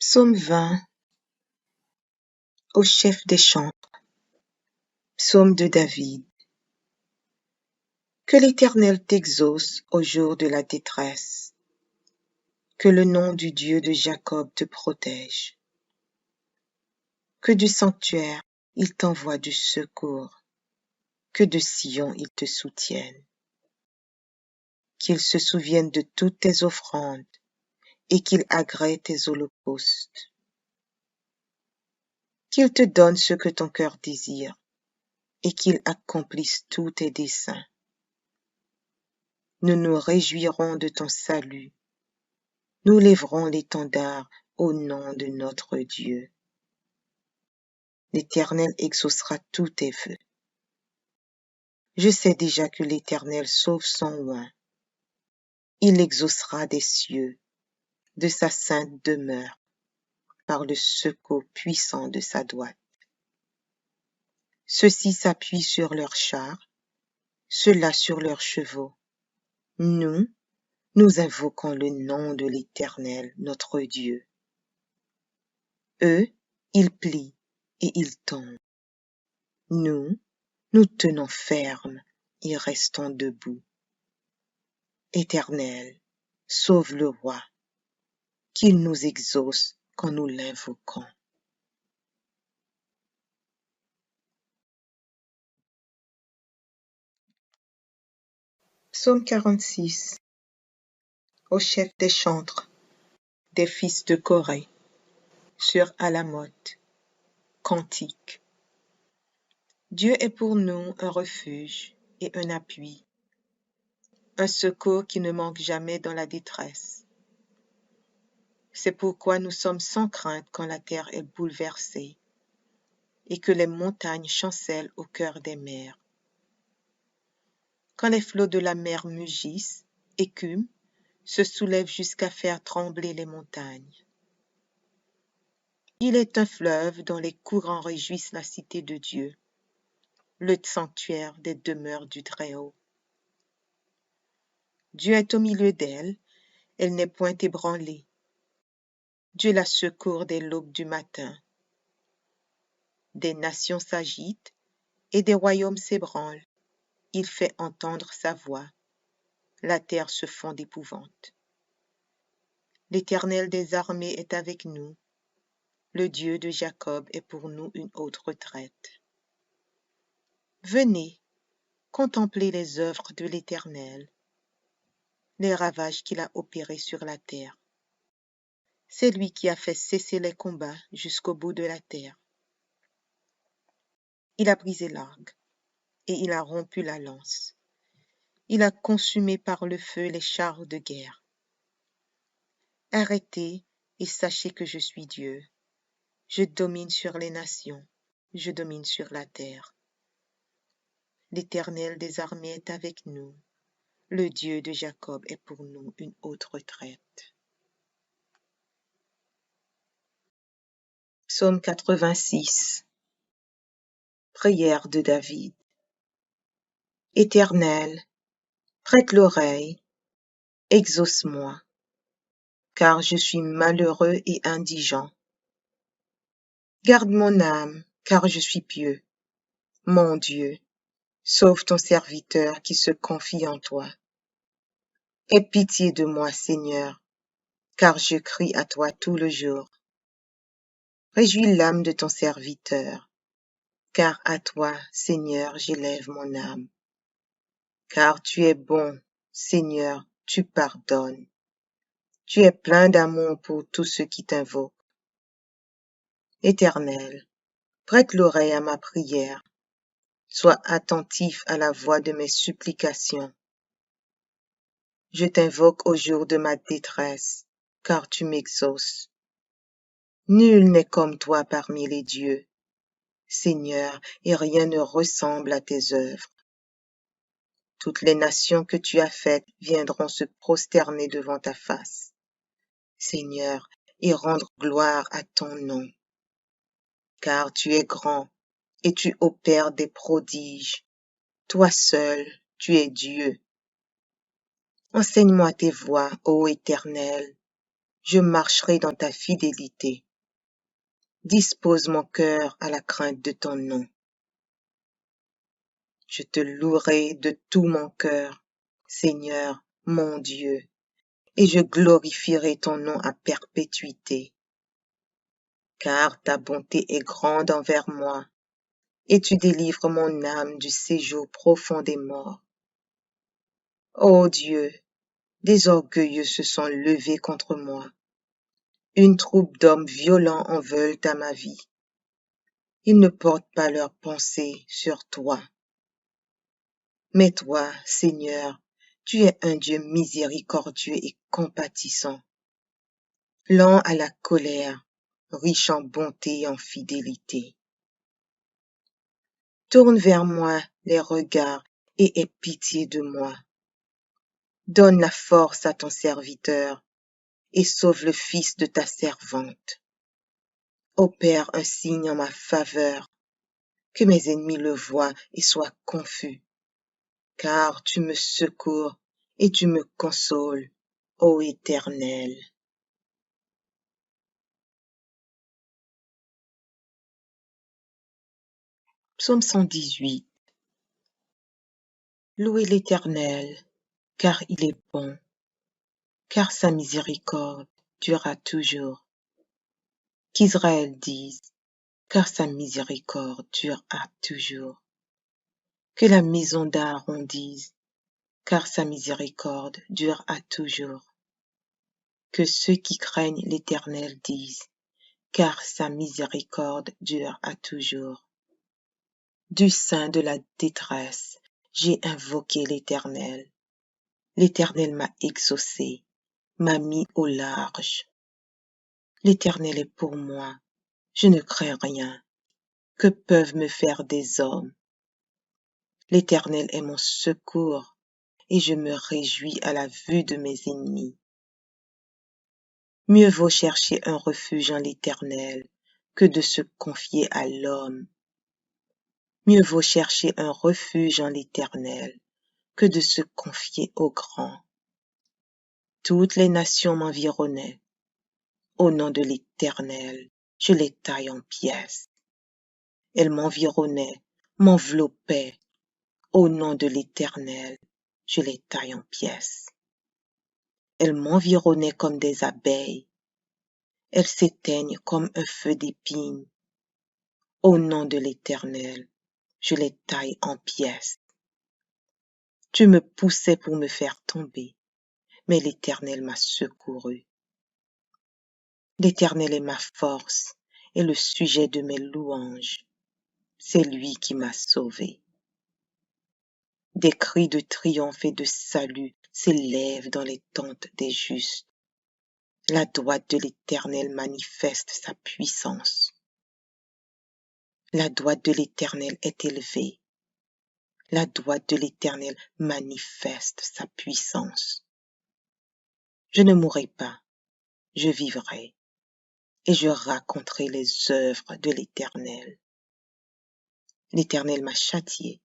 Psaume 20 au chef des chantres. Psaume de David. Que l'Éternel t'exauce au jour de la détresse. Que le nom du Dieu de Jacob te protège. Que du sanctuaire il t'envoie du secours. Que de Sion il te soutienne. Qu'il se souvienne de toutes tes offrandes et qu'il agrée tes holocaustes. Qu'il te donne ce que ton cœur désire et qu'il accomplisse tous tes desseins. Nous nous réjouirons de ton salut. Nous lèverons l'étendard au nom de notre Dieu. L'Éternel exaucera tous tes vœux. Je sais déjà que l'Éternel sauve son oint. Il exaucera des cieux, de sa sainte demeure, par le secours puissant de sa droite. Ceux-ci s'appuient sur leurs chars, ceux-là sur leurs chevaux. Nous invoquons le nom de l'Éternel, notre Dieu. Eux, ils plient et ils tombent. Nous tenons ferme et restons debout. Éternel, sauve le roi, qu'il nous exauce quand nous l'invoquons. Psaume 46 au chef des chantres, des fils de Corée, sur Alamoth. Cantique. Dieu est pour nous un refuge et un appui, un secours qui ne manque jamais dans la détresse. C'est pourquoi nous sommes sans crainte quand la terre est bouleversée et que les montagnes chancellent au cœur des mers. Quand les flots de la mer mugissent, écument, se soulèvent jusqu'à faire trembler les montagnes. Il est un fleuve dont les courants réjouissent la cité de Dieu, le sanctuaire des demeures du Très-Haut. Dieu est au milieu d'elle, elle n'est point ébranlée. Dieu la secourt dès l'aube du matin. Des nations s'agitent et des royaumes s'ébranlent. Il fait entendre sa voix. La terre se fond d'épouvante. L'Éternel des armées est avec nous. Le Dieu de Jacob est pour nous une haute retraite. Venez, contemplez les œuvres de l'Éternel, les ravages qu'il a opérés sur la terre. C'est lui qui a fait cesser les combats jusqu'au bout de la terre. Il a brisé l'arc et il a rompu la lance. Il a consumé par le feu les chars de guerre. Arrêtez et sachez que je suis Dieu. Je domine sur les nations, je domine sur la terre. L'Éternel des armées est avec nous. Le Dieu de Jacob est pour nous une haute retraite. Psaume 86. Prière de David. Éternel, prête l'oreille, exauce-moi, car je suis malheureux et indigent. Garde mon âme, car je suis pieux. Mon Dieu, sauve ton serviteur qui se confie en toi. Aie pitié de moi, Seigneur, car je crie à toi tout le jour. Réjouis l'âme de ton serviteur, car à toi, Seigneur, j'élève mon âme. Car tu es bon, Seigneur, tu pardonnes. Tu es plein d'amour pour tous ceux qui t'invoquent. Éternel, prête l'oreille à ma prière. Sois attentif à la voix de mes supplications. Je t'invoque au jour de ma détresse, car tu m'exauces. Nul n'est comme toi parmi les dieux, Seigneur, et rien ne ressemble à tes œuvres. Toutes les nations que tu as faites viendront se prosterner devant ta face, Seigneur, et rendre gloire à ton nom. Car tu es grand, et tu opères des prodiges. Toi seul, tu es Dieu. Enseigne-moi tes voies, ô Éternel. je marcherai dans ta fidélité. Dispose mon cœur à la crainte de ton nom. Je te louerai de tout mon cœur, Seigneur, mon Dieu, et je glorifierai ton nom à perpétuité. Car ta bonté est grande envers moi, et tu délivres mon âme du séjour profond des morts. Ô Dieu, des orgueilleux se sont levés contre moi. Une troupe d'hommes violents en veulent à ma vie. Ils ne portent pas leurs pensées sur toi. Mais toi, Seigneur, tu es un Dieu miséricordieux et compatissant, lent à la colère, riche en bonté et en fidélité. Tourne vers moi les regards et aie pitié de moi. Donne la force à ton serviteur et sauve le fils de ta servante. Opère un signe en ma faveur, que mes ennemis le voient et soient confus. Car tu me secours et tu me consoles, ô Éternel. Psaume 118. Louez l'Éternel, car il est bon, car sa miséricorde durera toujours. Qu'Israël dise, car sa miséricorde durera toujours. Que la maison d'Aaron dise, car sa miséricorde durera toujours. Que ceux qui craignent l'Éternel disent, car sa miséricorde dure à toujours. Du sein de la détresse, j'ai invoqué l'Éternel. L'Éternel m'a exaucé, m'a mis au large. L'Éternel est pour moi, je ne crains rien. Que peuvent me faire des hommes? L'Éternel est mon secours, et je me réjouis à la vue de mes ennemis. Mieux vaut chercher un refuge en l'Éternel que de se confier à l'homme. Mieux vaut chercher un refuge en l'Éternel que de se confier au grand. Toutes les nations m'environnaient. Au nom de l'Éternel, je les taille en pièces. Elles m'environnaient, m'enveloppaient. Au nom de l'Éternel, je les taille en pièces. Elles m'environnaient comme des abeilles. Elles s'éteignent comme un feu d'épines. Au nom de l'Éternel, je les taille en pièces. Tu me poussais pour me faire tomber, mais l'Éternel m'a secouru. L'Éternel est ma force et le sujet de mes louanges. C'est lui qui m'a sauvé. Des cris de triomphe et de salut s'élèvent dans les tentes des justes. La droite de l'Éternel manifeste sa puissance. La droite de l'Éternel est élevée. La droite de l'Éternel manifeste sa puissance. Je ne mourrai pas, je vivrai, et je raconterai les œuvres de l'Éternel. L'Éternel m'a châtié,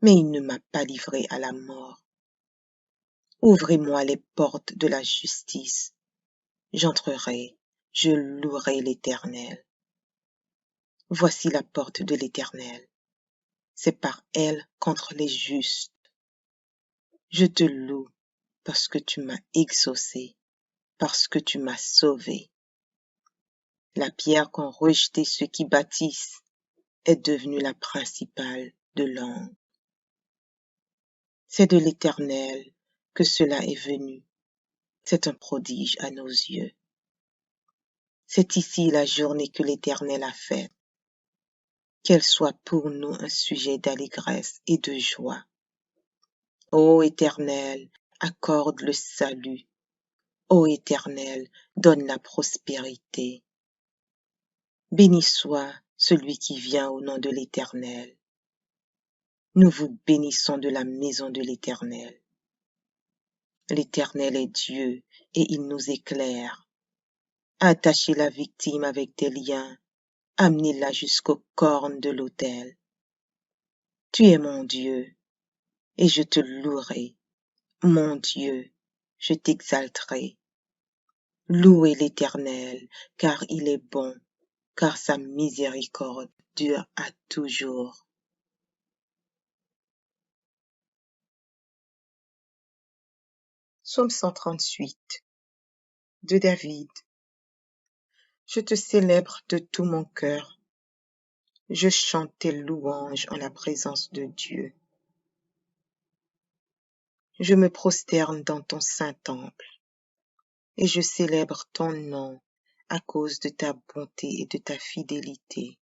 mais il ne m'a pas livré à la mort. Ouvrez-moi les portes de la justice. J'entrerai, je louerai l'Éternel. Voici la porte de l'Éternel. C'est par elle contre les justes. Je te loue parce que tu m'as exaucé, parce que tu m'as sauvé. La pierre qu'ont rejetée ceux qui bâtissent est devenue la principale de l'angle. C'est de l'Éternel que cela est venu. C'est un prodige à nos yeux. C'est ici la journée que l'Éternel a faite. Qu'elle soit pour nous un sujet d'allégresse et de joie. Ô Éternel, accorde le salut. Ô Éternel, donne la prospérité. Béni soit celui qui vient au nom de l'Éternel. Nous vous bénissons de la maison de l'Éternel. L'Éternel est Dieu et il nous éclaire. Attachez la victime avec des liens, amenez-la jusqu'aux cornes de l'autel. Tu es mon Dieu, et je te louerai. Mon Dieu, je t'exalterai. Louez l'Éternel, car il est bon, car sa miséricorde dure à toujours. Psaume 138 de David. Je te célèbre de tout mon cœur. Je chante tes louanges en la présence de Dieu. Je me prosterne dans ton saint temple et je célèbre ton nom à cause de ta bonté et de ta fidélité,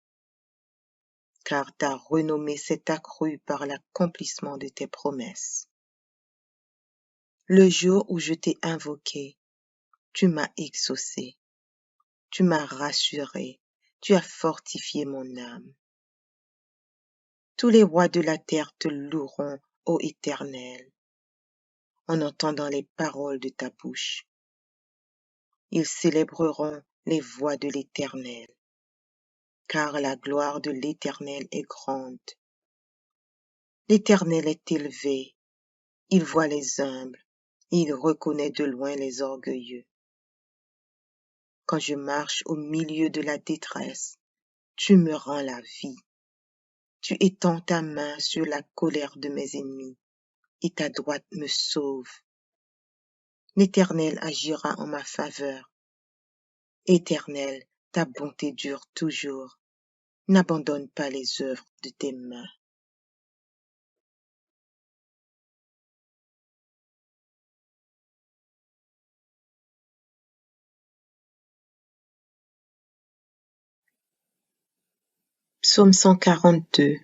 car ta renommée s'est accrue par l'accomplissement de tes promesses. Le jour où je t'ai invoqué, tu m'as exaucé, tu m'as rassuré, tu as fortifié mon âme. Tous les rois de la terre te loueront, ô Éternel, en entendant les paroles de ta bouche. Ils célébreront les voies de l'Éternel, car la gloire de l'Éternel est grande. L'Éternel est élevé, il voit les humbles, il reconnaît de loin les orgueilleux. Quand je marche au milieu de la détresse, tu me rends la vie. Tu étends ta main sur la colère de mes ennemis, et ta droite me sauve. L'Éternel agira en ma faveur. Éternel, ta bonté dure toujours. N'abandonne pas les œuvres de tes mains. Psaume 142.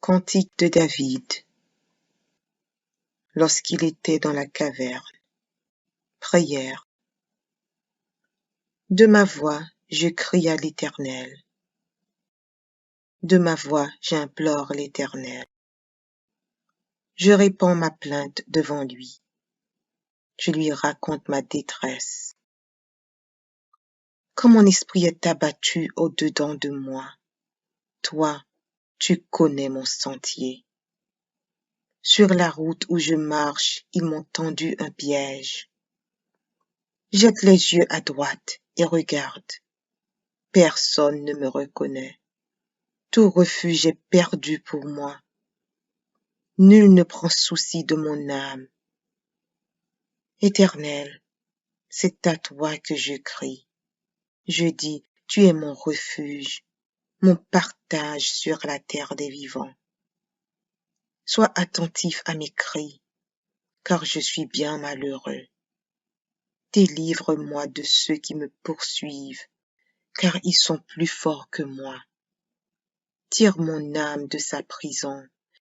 Cantique de David. Lorsqu'il était dans la caverne. Prière. De ma voix, je crie à l'Éternel. De ma voix, j'implore l'Éternel. Je répands ma plainte devant lui. Je lui raconte ma détresse. Quand mon esprit est abattu au-dedans de moi, toi, tu connais mon sentier. Sur la route où je marche, ils m'ont tendu un piège. Jette les yeux à droite et regarde. Personne ne me reconnaît. Tout refuge est perdu pour moi. Nul ne prend souci de mon âme. Éternel, c'est à toi que je crie. Je dis, tu es mon refuge, mon partage sur la terre des vivants. Sois attentif à mes cris, car je suis bien malheureux. Délivre-moi de ceux qui me poursuivent, car ils sont plus forts que moi. Tire mon âme de sa prison,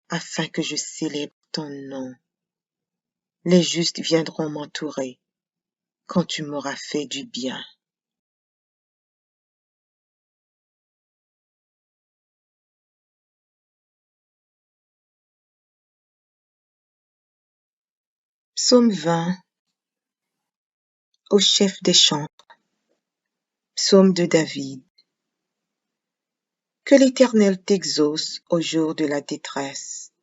afin que je célèbre ton nom. Les justes viendront m'entourer, quand tu m'auras fait du bien. Psaume 20. Au chef des chants. Psaume de David. Que l'Éternel t'exauce au jour de la détresse.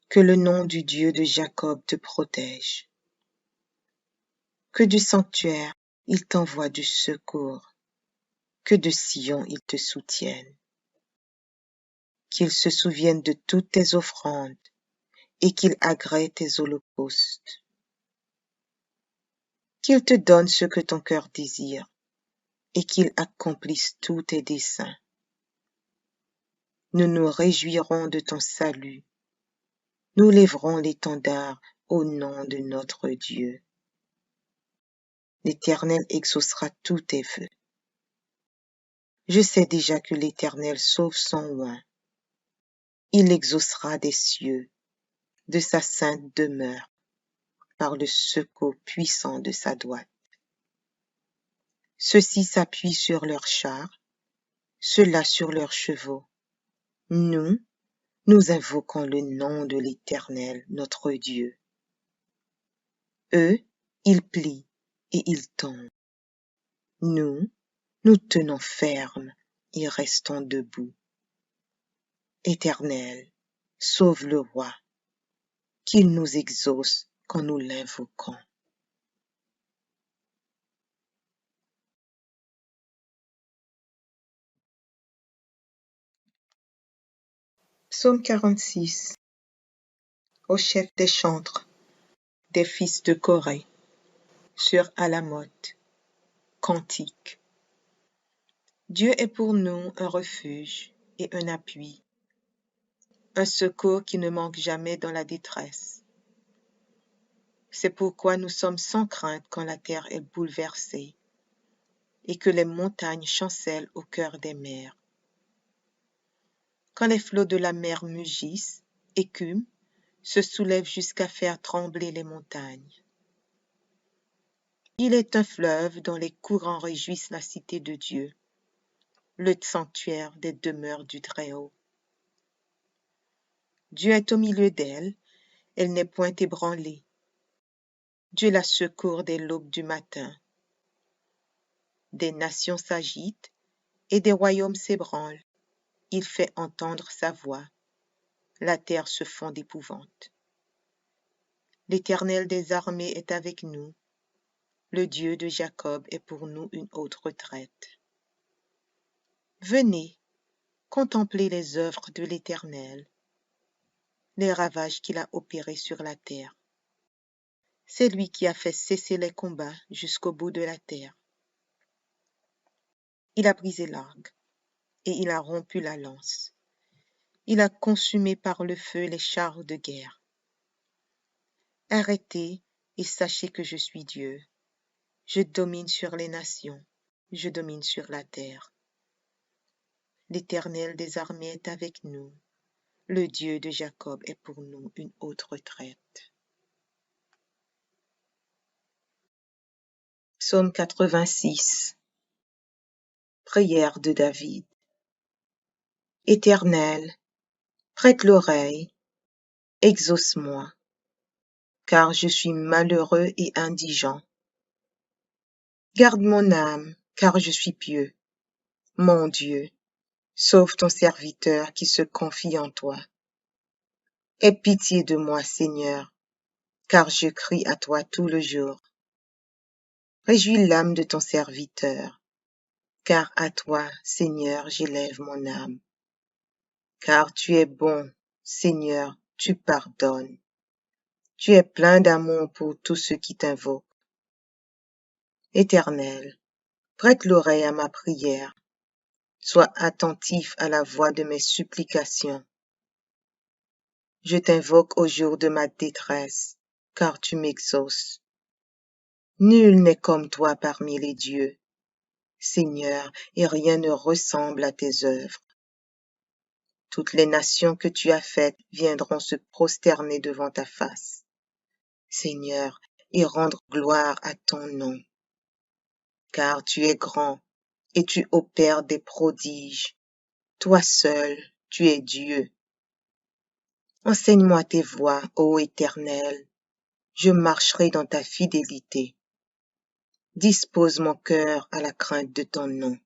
Que le nom du Dieu de Jacob te protège. Que du sanctuaire il t'envoie du secours. Que de Sion il te soutienne. Qu'il se souvienne de toutes tes offrandes et qu'il agrée tes holocaustes. Qu'il te donne ce que ton cœur désire et qu'il accomplisse tous tes desseins. Nous nous réjouirons de ton salut. Nous lèverons l'étendard au nom de notre Dieu. L'Éternel exaucera tous tes vœux. Je sais déjà que l'Éternel sauve son oint. Il exaucera des cieux, de sa sainte demeure, par le secours puissant de sa droite. Ceux-ci s'appuient sur leurs chars, ceux-là sur leurs chevaux. Nous, nous invoquons le nom de l'Éternel, notre Dieu. Eux, ils plient et ils tombent. Nous, nous tenons ferme et restons debout. Éternel, sauve le roi, qu'il nous exauce quand nous l'invoquons. Psaume 46. Au chef des chantres, des fils de Corée, sur Alamoth. Cantique. Dieu est pour nous un refuge et un appui, un secours qui ne manque jamais dans la détresse. C'est pourquoi nous sommes sans crainte quand la terre est bouleversée et que les montagnes chancellent au cœur des mers. Quand les flots de la mer mugissent, écument, se soulèvent jusqu'à faire trembler les montagnes. Il est un fleuve dont les courants réjouissent la cité de Dieu, le sanctuaire des demeures du Très-Haut. Dieu est au milieu d'elle, elle n'est point ébranlée. Dieu la secourt dès l'aube du matin. Des nations s'agitent et des royaumes s'ébranlent. Il fait entendre sa voix. La terre se fond d'épouvante. L'Éternel des armées est avec nous. Le Dieu de Jacob est pour nous une haute retraite. Venez, contemplez les œuvres de l'Éternel, les ravages qu'il a opérés sur la terre. C'est lui qui a fait cesser les combats jusqu'au bout de la terre. Il a brisé l'arc et il a rompu la lance. Il a consumé par le feu les chars de guerre. Arrêtez et sachez que je suis Dieu. Je domine sur les nations, je domine sur la terre. L'Éternel des armées est avec nous. Le Dieu de Jacob est pour nous une haute retraite. Psaume 86. Prière de David. Éternel, prête l'oreille, exauce-moi, car je suis malheureux et indigent. Garde mon âme, car je suis pieux. Mon Dieu, sauve ton serviteur qui se confie en toi. Aie pitié de moi, Seigneur, car je crie à toi tout le jour. Réjouis l'âme de ton serviteur, car à toi, Seigneur, j'élève mon âme. Car tu es bon, Seigneur, tu pardonnes. Tu es plein d'amour pour tous ceux qui t'invoquent. Éternel, prête l'oreille à ma prière. Sois attentif à la voix de mes supplications. Je t'invoque au jour de ma détresse, car tu m'exauces. Nul n'est comme toi parmi les dieux, Seigneur, et rien ne ressemble à tes œuvres. Toutes les nations que tu as faites viendront se prosterner devant ta face, Seigneur, et rendre gloire à ton nom. Car tu es grand, et tu opères des prodiges. Toi seul, tu es Dieu. Enseigne-moi tes voies, ô Éternel. Je marcherai dans ta fidélité. Dispose mon cœur à la crainte de ton nom.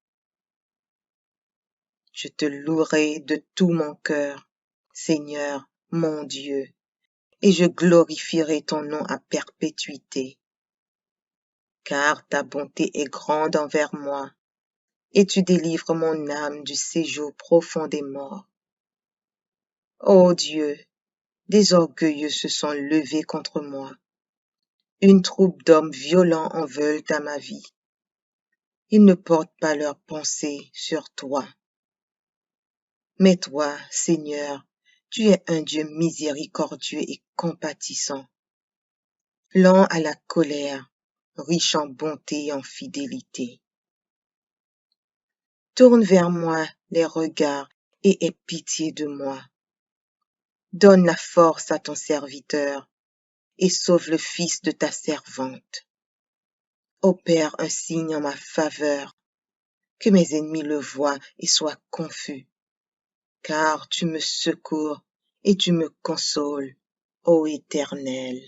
Je te louerai de tout mon cœur, Seigneur, mon Dieu, et je glorifierai ton nom à perpétuité. Car ta bonté est grande envers moi, et tu délivres mon âme du séjour profond des morts. Ô Dieu, des orgueilleux se sont levés contre moi. Une troupe d'hommes violents en veulent à ma vie. Ils ne portent pas leurs pensées sur toi. Mais toi, Seigneur, tu es un Dieu miséricordieux et compatissant, lent à la colère, riche en bonté et en fidélité. Tourne vers moi les regards et aie pitié de moi. Donne la force à ton serviteur et sauve le fils de ta servante. Opère un signe en ma faveur, que mes ennemis le voient et soient confus. Car tu me secours et tu me consoles, ô Éternel.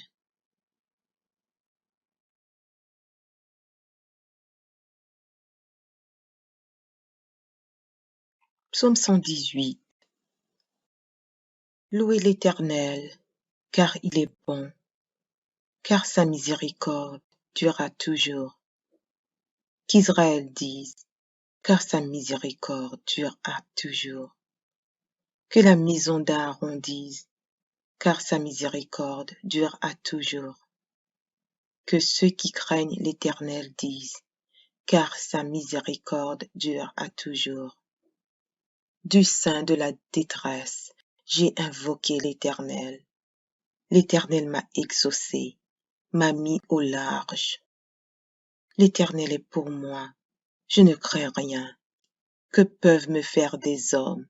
Psaume 118. Louez l'Éternel, car il est bon, car sa miséricorde durera toujours. Qu'Israël dise, car sa miséricorde durera toujours. Que la maison d'Aaron dise, car sa miséricorde dure à toujours. Que ceux qui craignent l'Éternel disent, car sa miséricorde dure à toujours. Du sein de la détresse, j'ai invoqué l'Éternel. L'Éternel m'a exaucé, m'a mis au large. L'Éternel est pour moi, je ne crains rien. Que peuvent me faire des hommes?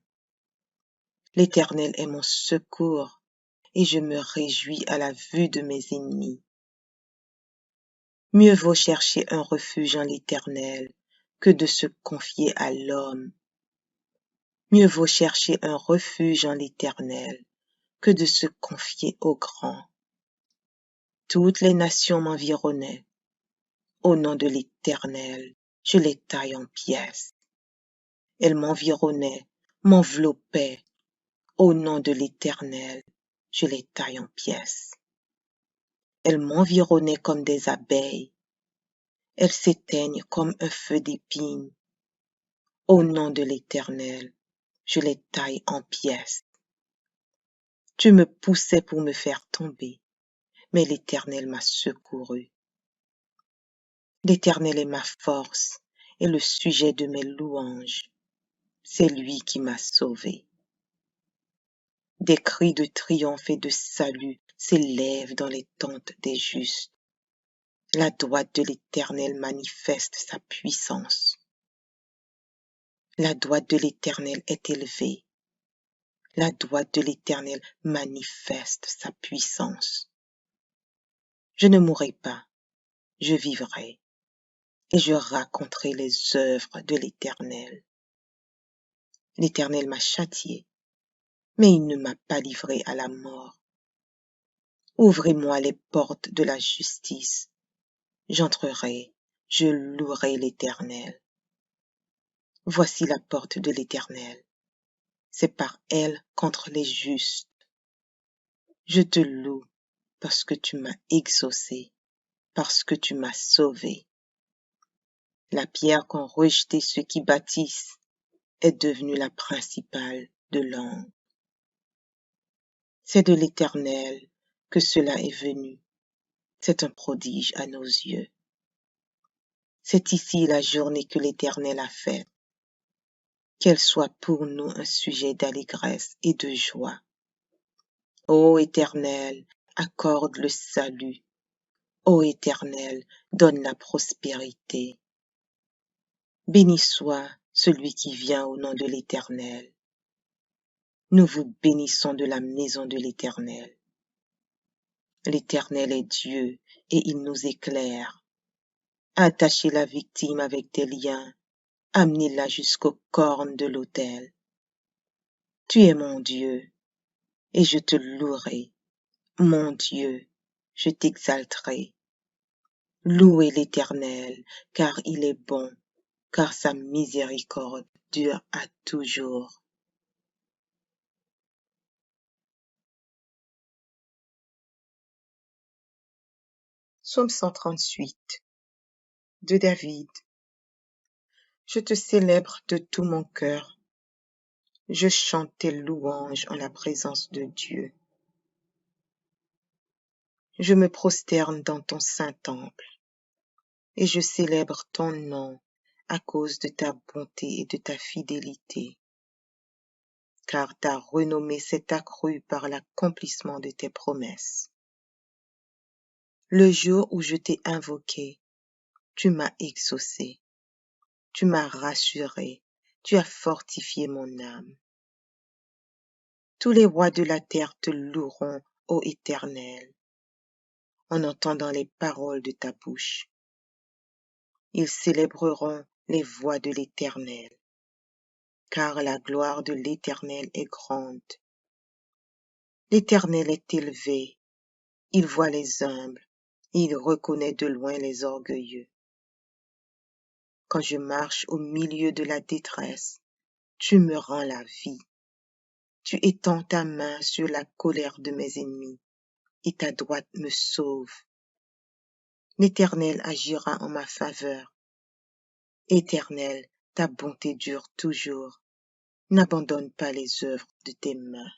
L'Éternel est mon secours, et je me réjouis à la vue de mes ennemis. Mieux vaut chercher un refuge en l'Éternel que de se confier à l'homme. Mieux vaut chercher un refuge en l'Éternel que de se confier au grand. Toutes les nations m'environnaient. Au nom de l'Éternel, je les taille en pièces. Elles m'environnaient, m'enveloppaient. Au nom de l'Éternel, je les taille en pièces. Elles m'environnaient comme des abeilles. Elles s'éteignent comme un feu d'épines. Au nom de l'Éternel, je les taille en pièces. Tu me poussais pour me faire tomber, mais l'Éternel m'a secouru. L'Éternel est ma force et le sujet de mes louanges. C'est lui qui m'a sauvé. Des cris de triomphe et de salut s'élèvent dans les tentes des justes. La droite de l'Éternel manifeste sa puissance. La droite de l'Éternel est élevée. La droite de l'Éternel manifeste sa puissance. Je ne mourrai pas, je vivrai, et je raconterai les œuvres de l'Éternel. L'Éternel m'a châtié, mais il ne m'a pas livré à la mort. Ouvrez-moi les portes de la justice. J'entrerai, je louerai l'Éternel. Voici la porte de l'Éternel. C'est par elle contre les justes. Je te loue parce que tu m'as exaucé, parce que tu m'as sauvé. La pierre qu'ont rejetée ceux qui bâtissent est devenue la principale de l'angle. C'est de l'Éternel que cela est venu. C'est un prodige à nos yeux. C'est ici la journée que l'Éternel a faite. Qu'elle soit pour nous un sujet d'allégresse et de joie. Ô Éternel, accorde le salut. Ô Éternel, donne la prospérité. Béni soit celui qui vient au nom de l'Éternel. Nous vous bénissons de la maison de l'Éternel. L'Éternel est Dieu et il nous éclaire. Attachez la victime avec des liens, amenez-la jusqu'aux cornes de l'autel. Tu es mon Dieu, et je te louerai. Mon Dieu, je t'exalterai. Louez l'Éternel, car il est bon, car sa miséricorde dure à toujours. Psaume 138 de David. Je te célèbre de tout mon cœur. Je chante tes louanges en la présence de Dieu. Je me prosterne dans ton saint temple et je célèbre ton nom à cause de ta bonté et de ta fidélité, car ta renommée s'est accrue par l'accomplissement de tes promesses. Le jour où je t'ai invoqué, tu m'as exaucé, tu m'as rassuré, tu as fortifié mon âme. Tous les rois de la terre te loueront, ô Éternel, en entendant les paroles de ta bouche. Ils célébreront les voies de l'Éternel, car la gloire de l'Éternel est grande. L'Éternel est élevé, il voit les humbles, il reconnaît de loin les orgueilleux. Quand je marche au milieu de la détresse, tu me rends la vie. Tu étends ta main sur la colère de mes ennemis, et ta droite me sauve. L'Éternel agira en ma faveur. Éternel, ta bonté dure toujours. N'abandonne pas les œuvres de tes mains.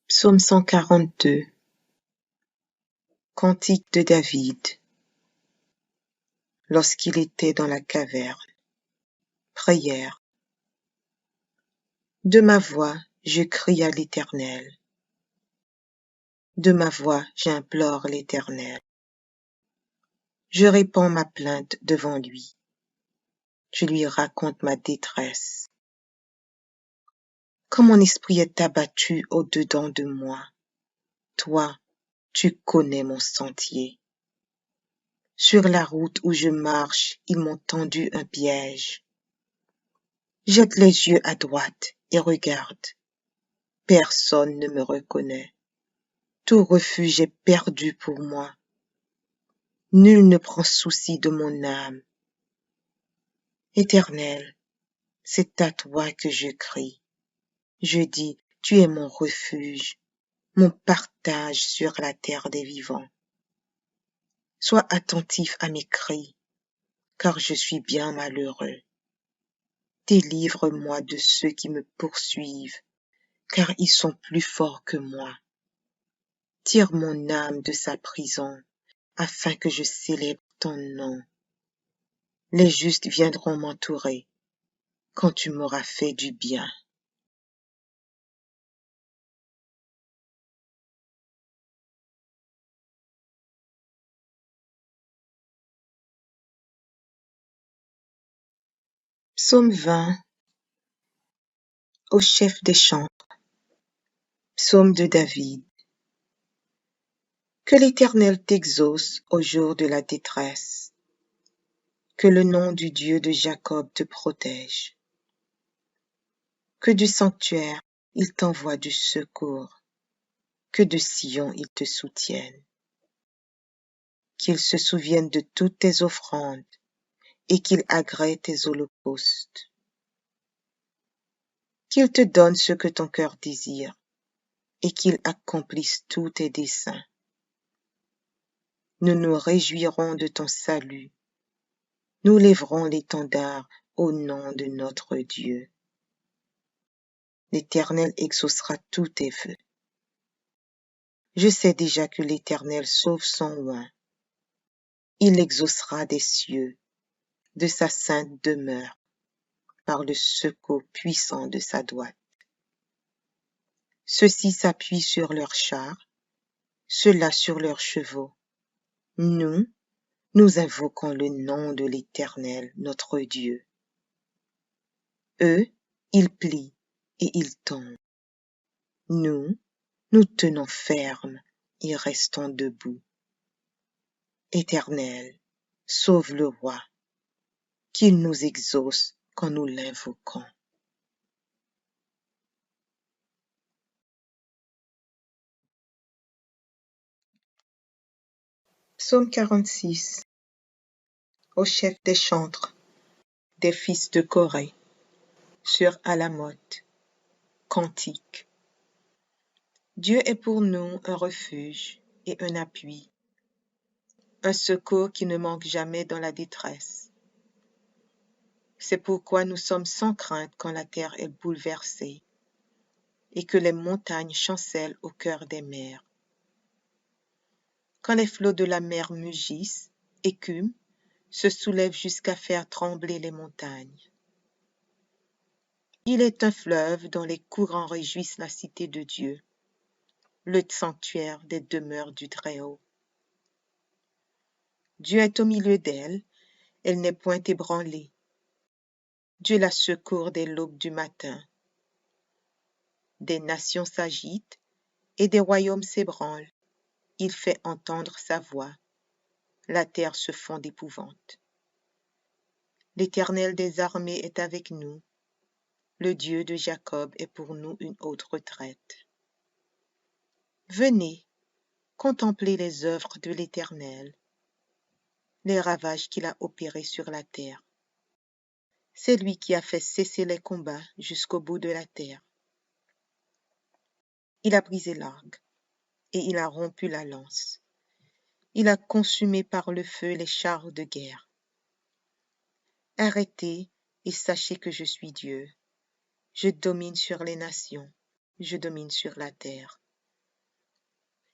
Psaume 142. Cantique de David. Lorsqu'il était dans la caverne. Prière. De ma voix, je crie à l'Éternel. De ma voix, j'implore l'Éternel. Je répands ma plainte devant lui. Je lui raconte ma détresse. Quand mon esprit est abattu au-dedans de moi, toi, tu connais mon sentier. Sur la route où je marche, ils m'ont tendu un piège. Jette les yeux à droite et regarde. Personne ne me reconnaît. Tout refuge est perdu pour moi. Nul ne prend souci de mon âme. Éternel, c'est à toi que je crie. Je dis, tu es mon refuge, mon partage sur la terre des vivants. Sois attentif à mes cris, car je suis bien malheureux. Délivre-moi de ceux qui me poursuivent, car ils sont plus forts que moi. Tire mon âme de sa prison, afin que je célèbre ton nom. Les justes viendront m'entourer, quand tu m'auras fait du bien. Psaume 20. Au chef des chantres. Psaume de David. Que l'Éternel t'exauce au jour de la détresse. Que le nom du Dieu de Jacob te protège. Que du sanctuaire il t'envoie du secours. Que de Sion il te soutienne. Qu'il se souvienne de toutes tes offrandes et qu'il agrée tes holocaustes. Qu'il te donne ce que ton cœur désire et qu'il accomplisse tous tes desseins. Nous nous réjouirons de ton salut. Nous lèverons l'étendard au nom de notre Dieu. L'Éternel exaucera tous tes vœux. Je sais déjà que l'Éternel sauve son oint. Il exaucera des cieux, de sa sainte demeure, par le secours puissant de sa droite. Ceux-ci s'appuient sur leurs chars, ceux-là sur leurs chevaux. Nous, nous invoquons le nom de l'Éternel, notre Dieu. Eux, ils plient et ils tombent. Nous, nous tenons ferme et restons debout. Éternel, sauve le roi, qu'il nous exauce quand nous l'invoquons. Psaume 46. Au chef des chantres, des fils de Corée, sur Alamoth. Cantique. Dieu est pour nous un refuge et un appui, un secours qui ne manque jamais dans la détresse. C'est pourquoi nous sommes sans crainte quand la terre est bouleversée et que les montagnes chancellent au cœur des mers. Quand les flots de la mer mugissent, écument, se soulèvent jusqu'à faire trembler les montagnes. Il est un fleuve dont les courants réjouissent la cité de Dieu, le sanctuaire des demeures du Très-Haut. Dieu est au milieu d'elle, elle n'est point ébranlée. Dieu la secourt dès l'aube du matin. Des nations s'agitent et des royaumes s'ébranlent. Il fait entendre sa voix. La terre se fond d'épouvante. L'Éternel des armées est avec nous. Le Dieu de Jacob est pour nous une haute retraite. Venez, contemplez les œuvres de l'Éternel, les ravages qu'il a opérés sur la terre. C'est lui qui a fait cesser les combats jusqu'au bout de la terre. Il a brisé l'arc et il a rompu la lance. Il a consumé par le feu les chars de guerre. Arrêtez et sachez que je suis Dieu. Je domine sur les nations, je domine sur la terre.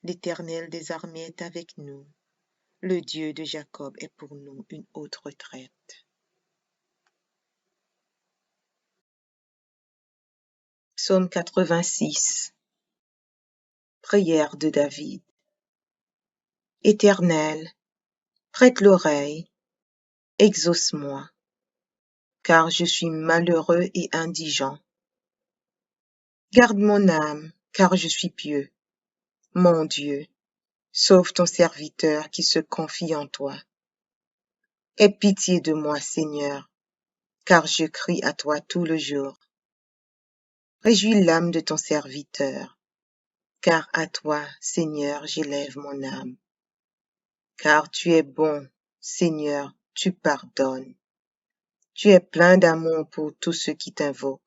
L'Éternel des armées est avec nous. Le Dieu de Jacob est pour nous une haute retraite. Psaume 86. Prière de David. Éternel, prête l'oreille, exauce-moi, car je suis malheureux et indigent. Garde mon âme, car je suis pieux. Mon Dieu, sauve ton serviteur qui se confie en toi. Aie pitié de moi, Seigneur, car je crie à toi tout le jour. Réjouis l'âme de ton serviteur, car à toi, Seigneur, j'élève mon âme. Car tu es bon, Seigneur, tu pardonnes. Tu es plein d'amour pour tous ceux qui t'invoquent.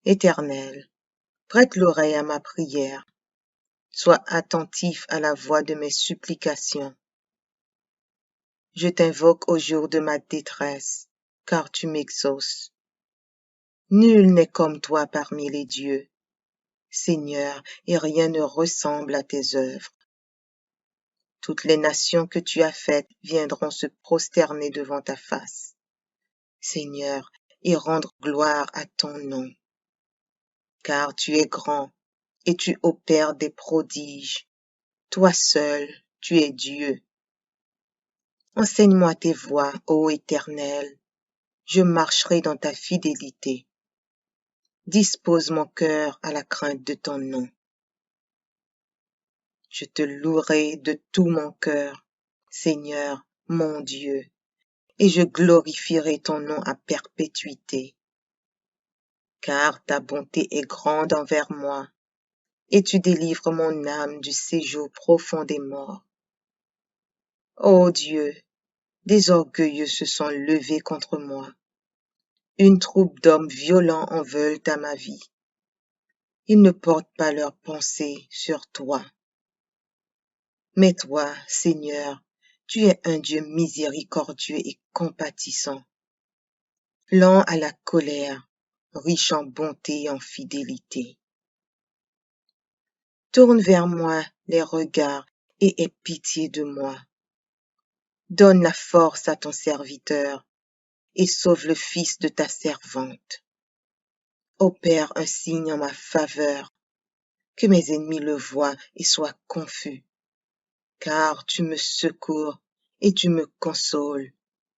Éternel, prête l'oreille à ma prière. Sois attentif à la voix de mes supplications. Je t'invoque au jour de ma détresse, car tu m'exauces. Nul n'est comme toi parmi les dieux, Seigneur, et rien ne ressemble à tes œuvres. Toutes les nations que tu as faites viendront se prosterner devant ta face, Seigneur, et rendre gloire à ton nom. Car tu es grand, et tu opères des prodiges. Toi seul, tu es Dieu. Enseigne-moi tes voies, ô Éternel. Je marcherai dans ta fidélité. Dispose mon cœur à la crainte de ton nom. Je te louerai de tout mon cœur, Seigneur, mon Dieu, et je glorifierai ton nom à perpétuité. Car ta bonté est grande envers moi, et tu délivres mon âme du séjour profond des morts. Ô Dieu, des orgueilleux se sont levés contre moi. Une troupe d'hommes violents en veulent à ma vie. Ils ne portent pas leurs pensées sur toi. Mais toi, Seigneur, tu es un Dieu miséricordieux et compatissant, lent à la colère, riche en bonté et en fidélité. Tourne vers moi les regards et aie pitié de moi. Donne la force à ton serviteur et sauve le fils de ta servante. Opère un signe en ma faveur, que mes ennemis le voient et soient confus. Car tu me secours et tu me consoles,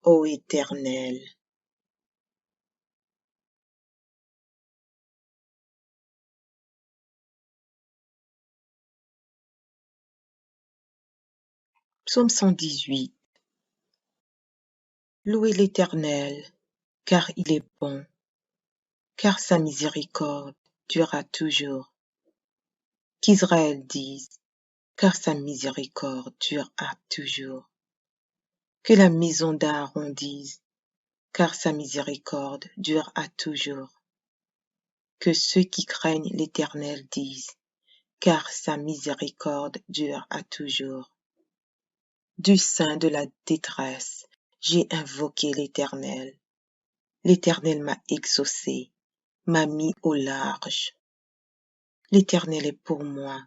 ô Éternel. Psaume 118. Louez l'Éternel, car il est bon, car sa miséricorde durera toujours. Qu'Israël dise, car sa miséricorde durera toujours. Que la maison d'Aaron dise, car sa miséricorde durera toujours. Que ceux qui craignent l'Éternel disent, car sa miséricorde durera toujours. Du sein de la détresse, j'ai invoqué l'Éternel. L'Éternel m'a exaucé, m'a mis au large. L'Éternel est pour moi,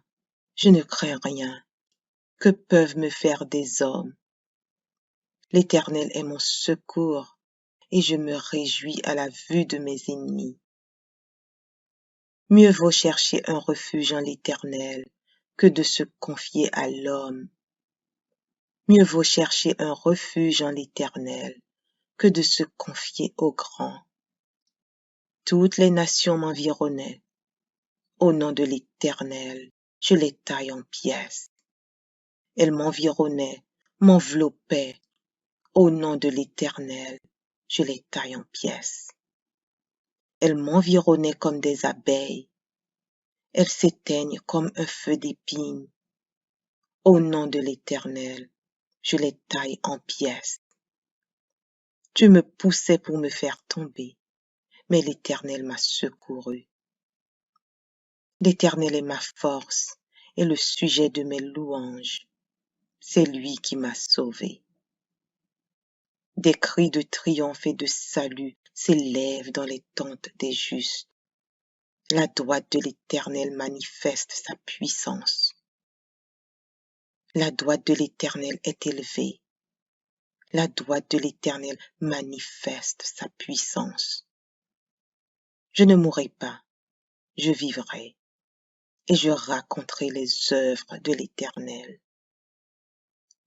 je ne crains rien. Que peuvent me faire des hommes? L'Éternel est mon secours, et je me réjouis à la vue de mes ennemis. Mieux vaut chercher un refuge en l'Éternel que de se confier à l'homme. Mieux vaut chercher un refuge en l'Éternel que de se confier au grand. Toutes les nations m'environnaient. Au nom de l'Éternel, je les taille en pièces. Elles m'environnaient, m'enveloppaient. Au nom de l'Éternel, je les taille en pièces. Elles m'environnaient comme des abeilles. Elles s'éteignent comme un feu d'épines. Au nom de l'Éternel, je les taille en pièces. Tu me poussais pour me faire tomber, mais l'Éternel m'a secouru. L'Éternel est ma force est le sujet de mes louanges. C'est lui qui m'a sauvé. Des cris de triomphe et de salut s'élèvent dans les tentes des justes. La droite de l'Éternel manifeste sa puissance. La droite de l'Éternel est élevée. La droite de l'Éternel manifeste sa puissance. Je ne mourrai pas, je vivrai, et je raconterai les œuvres de l'Éternel.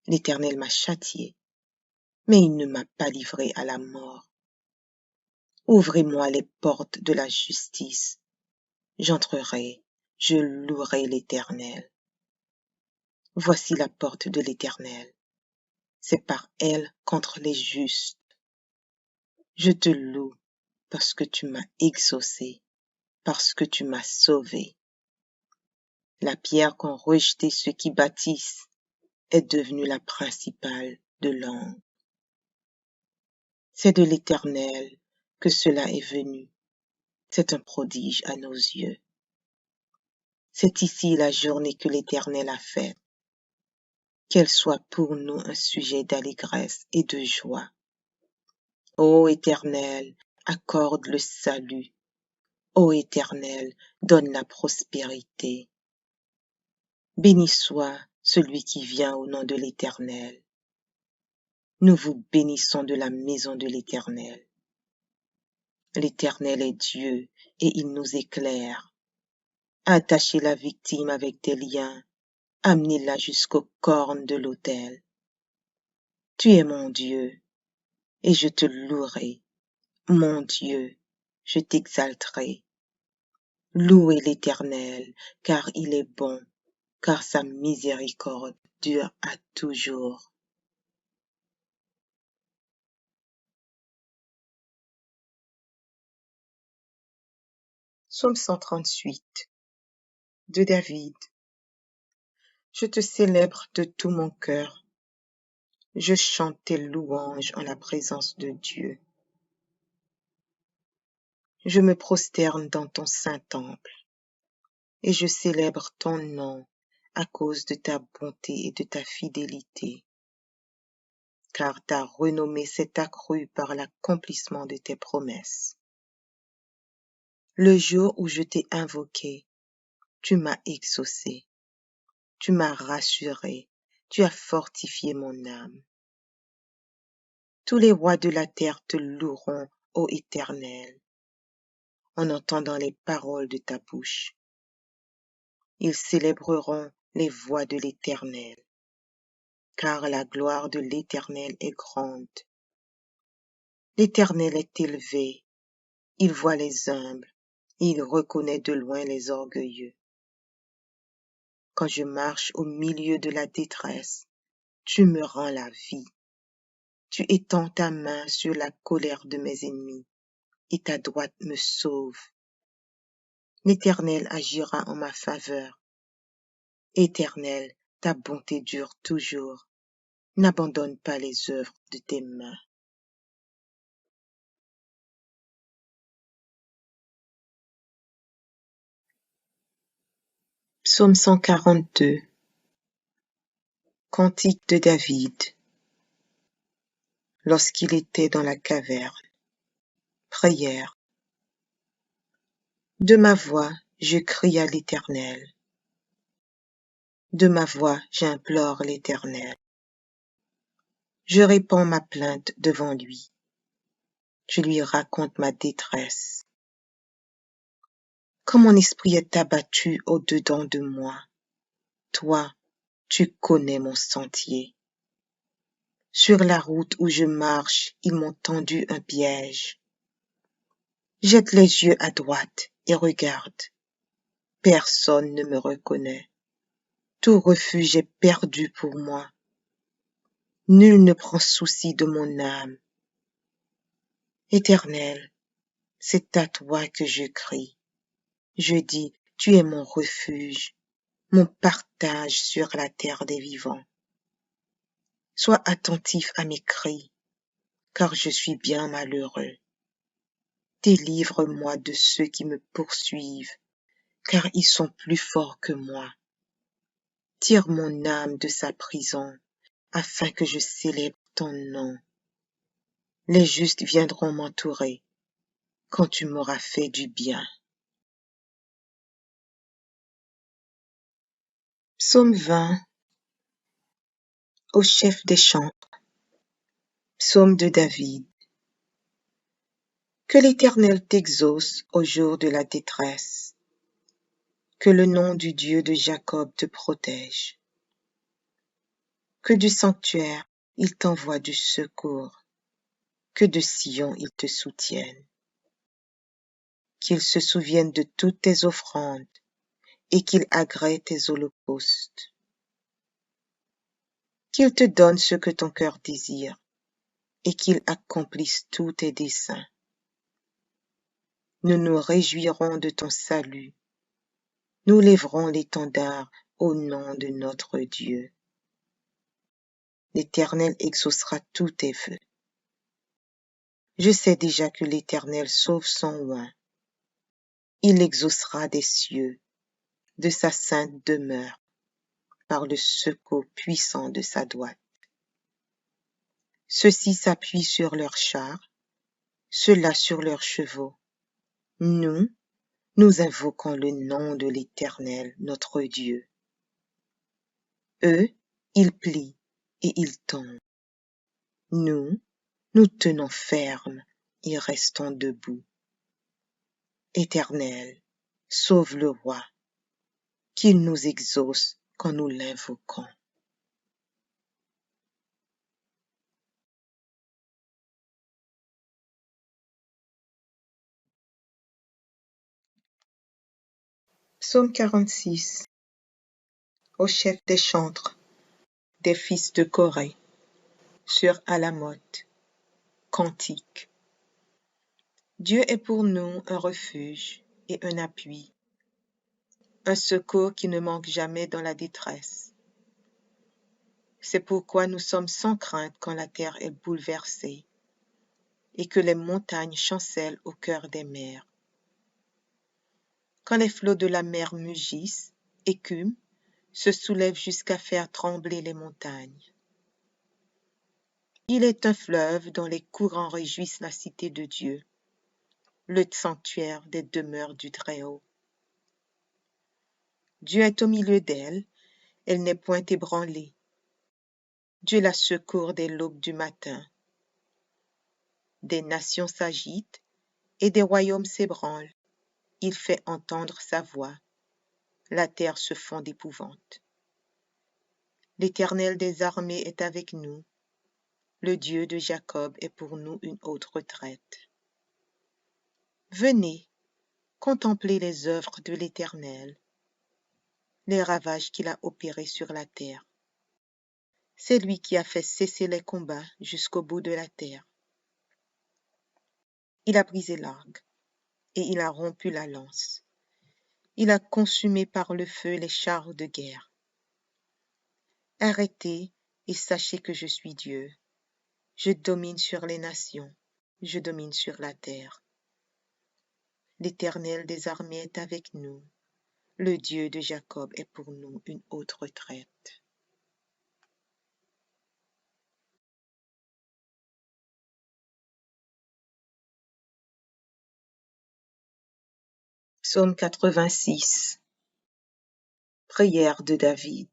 L'Éternel m'a châtié, mais il ne m'a pas livré à la mort. Ouvrez-moi les portes de la justice. J'entrerai, je louerai l'Éternel. Voici la porte de l'Éternel. C'est par elle contre les justes. Je te loue parce que tu m'as exaucé, parce que tu m'as sauvé. La pierre qu'ont rejetée ceux qui bâtissent est devenue la principale de l'angle. C'est de l'Éternel que cela est venu. C'est un prodige à nos yeux. C'est ici la journée que l'Éternel a faite. Qu'elle soit pour nous un sujet d'allégresse et de joie. Ô Éternel, accorde le salut. Ô Éternel, donne la prospérité. Béni soit celui qui vient au nom de l'Éternel. Nous vous bénissons de la maison de l'Éternel. L'Éternel est Dieu et il nous éclaire. Attachez la victime avec des liens, amenez-la jusqu'aux cornes de l'autel. Tu es mon Dieu, et je te louerai. Mon Dieu, je t'exalterai. Louez l'Éternel, car il est bon, car sa miséricorde dure à toujours. Psaume 138 de David. Je te célèbre de tout mon cœur. Je chante tes louanges en la présence de Dieu. Je me prosterne dans ton saint temple et je célèbre ton nom à cause de ta bonté et de ta fidélité, car ta renommée s'est accrue par l'accomplissement de tes promesses. Le jour où je t'ai invoqué, tu m'as exaucé, tu m'as rassuré, tu as fortifié mon âme. Tous les rois de la terre te loueront, ô Éternel, en entendant les paroles de ta bouche. Ils célébreront les voies de l'Éternel, car la gloire de l'Éternel est grande. L'Éternel est élevé, il voit les humbles, et il reconnaît de loin les orgueilleux. Quand je marche au milieu de la détresse, tu me rends la vie. Tu étends ta main sur la colère de mes ennemis, et ta droite me sauve. L'Éternel agira en ma faveur. Éternel, ta bonté dure toujours. N'abandonne pas les œuvres de tes mains. Psaume 142. Cantique de David. Lorsqu'il était dans la caverne. Prière. De ma voix, je crie à l'Éternel. De ma voix, j'implore l'Éternel. Je répands ma plainte devant lui. Je lui raconte ma détresse. Quand mon esprit est abattu au-dedans de moi, toi, tu connais mon sentier. Sur la route où je marche, ils m'ont tendu un piège. Jette les yeux à droite et regarde. Personne ne me reconnaît. Tout refuge est perdu pour moi. Nul ne prend souci de mon âme. Éternel, c'est à toi que je crie. Je dis, tu es mon refuge, mon partage sur la terre des vivants. Sois attentif à mes cris, car je suis bien malheureux. Délivre-moi de ceux qui me poursuivent, car ils sont plus forts que moi. Tire mon âme de sa prison, afin que je célèbre ton nom. Les justes viendront m'entourer quand tu m'auras fait du bien. Psaume 20 au chef des chantres. Psaume de David. Que l'Éternel t'exauce au jour de la détresse. Que le nom du Dieu de Jacob te protège. Que du sanctuaire il t'envoie du secours. Que de Sion il te soutienne. Qu'il se souvienne de toutes tes offrandes et qu'il agrée tes holocaustes. Qu'il te donne ce que ton cœur désire et qu'il accomplisse tous tes desseins. Nous nous réjouirons de ton salut. Nous lèverons l'étendard au nom de notre Dieu. L'Éternel exaucera tous tes vœux. Je sais déjà que l'Éternel sauve son oint. Il exaucera des cieux, de sa sainte demeure, par le secours puissant de sa droite. Ceux-ci s'appuient sur leurs chars, ceux-là sur leurs chevaux. Nous invoquons le nom de l'Éternel, notre Dieu. Eux, ils plient et ils tombent. Nous tenons ferme et restons debout. Éternel, sauve le roi, qu'il nous exauce quand nous l'invoquons. Psaume 46 au chef des chantres, des fils de Corée, sur Alamoth. Cantique. Dieu est pour nous un refuge et un appui, un secours qui ne manque jamais dans la détresse. C'est pourquoi nous sommes sans crainte quand la terre est bouleversée et que les montagnes chancellent au cœur des mers. Quand les flots de la mer mugissent, écument, se soulèvent jusqu'à faire trembler les montagnes. Il est un fleuve dont les courants réjouissent la cité de Dieu, le sanctuaire des demeures du Très-Haut. Dieu est au milieu d'elle, elle n'est point ébranlée. Dieu la secourt dès l'aube du matin. Des nations s'agitent et des royaumes s'ébranlent. Il fait entendre sa voix. La terre se fond d'épouvante. L'Éternel des armées est avec nous. Le Dieu de Jacob est pour nous une haute retraite. Venez, contemplez les œuvres de l'Éternel, les ravages qu'il a opérés sur la terre. C'est lui qui a fait cesser les combats jusqu'au bout de la terre. Il a brisé l'arc et il a rompu la lance. Il a consumé par le feu les chars de guerre. Arrêtez et sachez que je suis Dieu. Je domine sur les nations, je domine sur la terre. L'Éternel des armées est avec nous. Le Dieu de Jacob est pour nous une haute retraite. Psaume 86. Prière de David.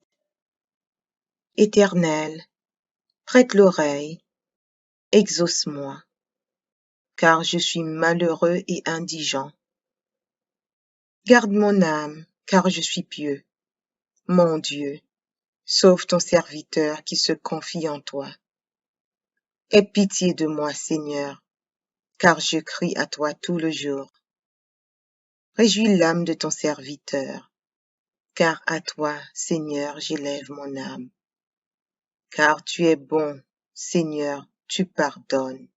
Éternel, prête l'oreille, exauce-moi, car je suis malheureux et indigent. Garde mon âme, car je suis pieux. Mon Dieu, sauve ton serviteur qui se confie en toi. Aie pitié de moi, Seigneur, car je crie à toi tout le jour. Réjouis l'âme de ton serviteur, car à toi, Seigneur, j'élève mon âme. Car tu es bon, Seigneur, tu pardonnes.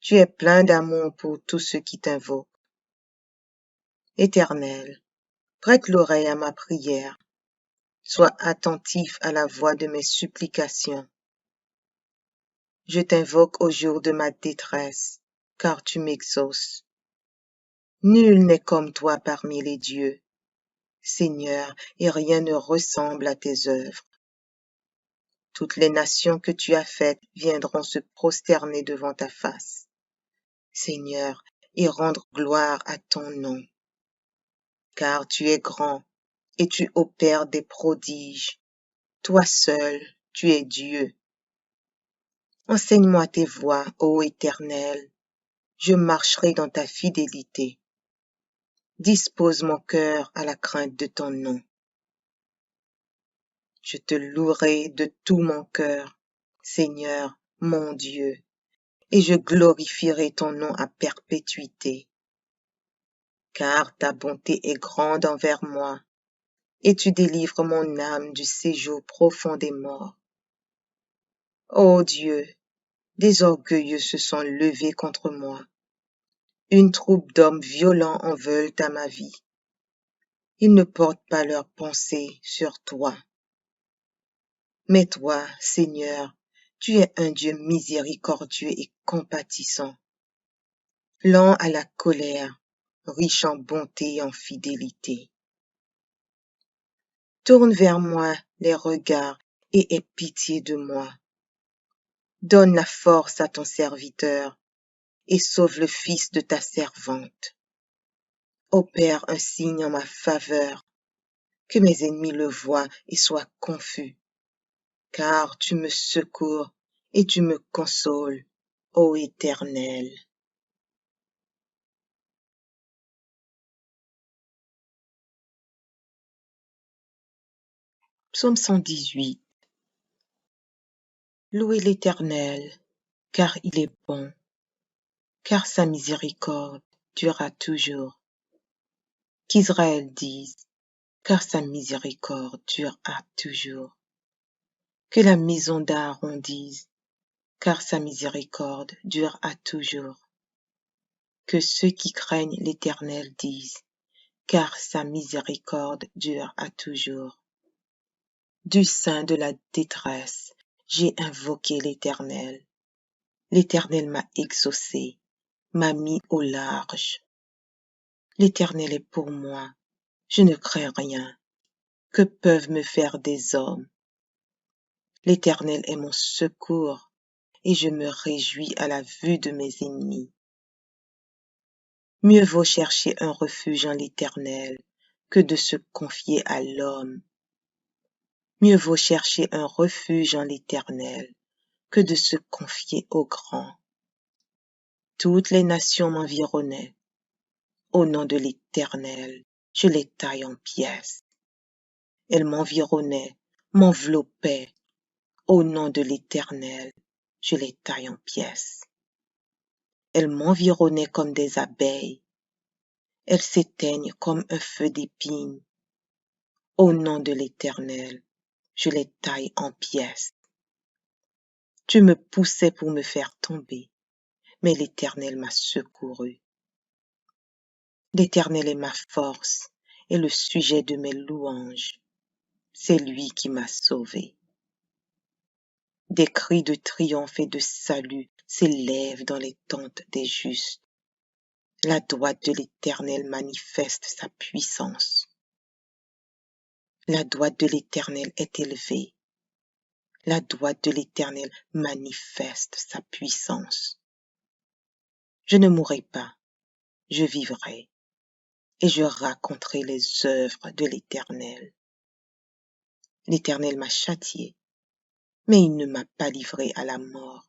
Tu es plein d'amour pour tous ceux qui t'invoquent. Éternel, prête l'oreille à ma prière. Sois attentif à la voix de mes supplications. Je t'invoque au jour de ma détresse, car tu m'exauces. Nul n'est comme toi parmi les dieux. Seigneur, et rien ne ressemble à tes œuvres. Toutes les nations que tu as faites viendront se prosterner devant ta face, Seigneur, et rendre gloire à ton nom. Car tu es grand, et tu opères des prodiges. Toi seul, tu es Dieu. Enseigne-moi tes voies, ô Éternel. Je marcherai dans ta fidélité. Dispose mon cœur à la crainte de ton nom. Je te louerai de tout mon cœur, Seigneur, mon Dieu, et je glorifierai ton nom à perpétuité. Car ta bonté est grande envers moi, et tu délivres mon âme du séjour profond des morts. Ô Dieu, des orgueilleux se sont levés contre moi. Une troupe d'hommes violents en veulent à ma vie. Ils ne portent pas leurs pensées sur toi. Mais toi, Seigneur, tu es un Dieu miséricordieux et compatissant, lent à la colère, riche en bonté et en fidélité. Tourne vers moi les regards et aie pitié de moi. Donne la force à ton serviteur et sauve le fils de ta servante. Opère un signe en ma faveur, que mes ennemis le voient et soient confus. Car tu me secours et tu me consoles, ô Éternel. Psaume 118. Louez l'Éternel, car il est bon, car sa miséricorde durera toujours. Qu'Israël dise, car sa miséricorde durera toujours. Que la maison d'Aaron dise, car sa miséricorde durera toujours. Que ceux qui craignent l'Éternel disent, car sa miséricorde durera toujours. Du sein de la détresse, j'ai invoqué l'Éternel. L'Éternel m'a exaucé, m'a mis au large. L'Éternel est pour moi, je ne crains rien. Que peuvent me faire des hommes? L'Éternel est mon secours, et je me réjouis à la vue de mes ennemis. Mieux vaut chercher un refuge en l'Éternel que de se confier à l'homme. Mieux vaut chercher un refuge en l'Éternel que de se confier au grand. Toutes les nations m'environnaient. Au nom de l'Éternel, je les taille en pièces. Elles m'environnaient, m'enveloppaient. Au nom de l'Éternel, je les taille en pièces. Elles m'environnaient comme des abeilles. Elles s'éteignent comme un feu d'épines. Au nom de l'Éternel, je les taille en pièces. Tu me poussais pour me faire tomber, mais l'Éternel m'a secouru. L'Éternel est ma force et le sujet de mes louanges. C'est lui qui m'a sauvé. Des cris de triomphe et de salut s'élèvent dans les tentes des justes. La droite de l'Éternel manifeste sa puissance. La droite de l'Éternel est élevée. La droite de l'Éternel manifeste sa puissance. Je ne mourrai pas, je vivrai, et je raconterai les œuvres de l'Éternel. L'Éternel m'a châtié, mais il ne m'a pas livré à la mort.